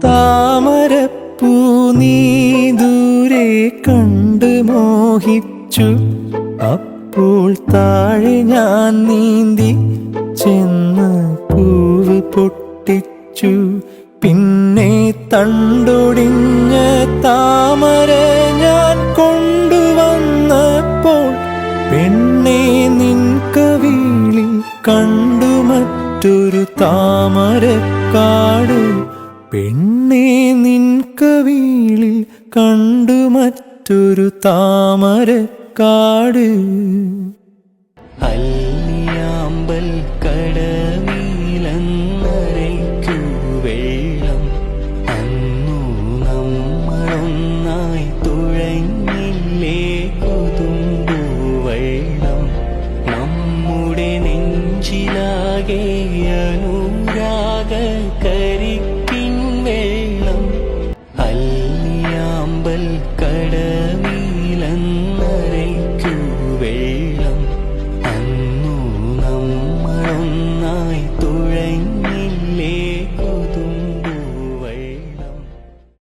താമരപ്പൂ നീ ദൂരെ കണ്ട് മോഹിച്ചു. അപ്പോൾ താഴെ ഞാൻ നീന്തി ചെന്ന് പൂവ് പൊട്ടിച്ചു. പിന്നെ തണ്ടൊടിഞ്ഞ താമര ഞാൻ കൊണ്ടുവന്നപ്പോൾ പെണ്ണെ നിൻ കവിളിൽ കണ്ടു മറ്റൊരു താമരക്കാട്. പെണ്ണെ നിൻ കവിളിൽ കണ്ടു മറ്റൊരു താമരക്കാട്. അല്ലിയാമ്പൽ കടവിലന്നരയ്ക്കു വെള്ളം അന്നു നമ്മളൊന്നായി തുഴഞ്ഞില്ലേ കൊതുമ്പു വെള്ളം. നമ്മുടെ നെഞ്ചിലാകെ അനുരാഗ കരിക്കിൻ വെള്ളം. അല്ലിയാമ്പൽ കടവിലന്ന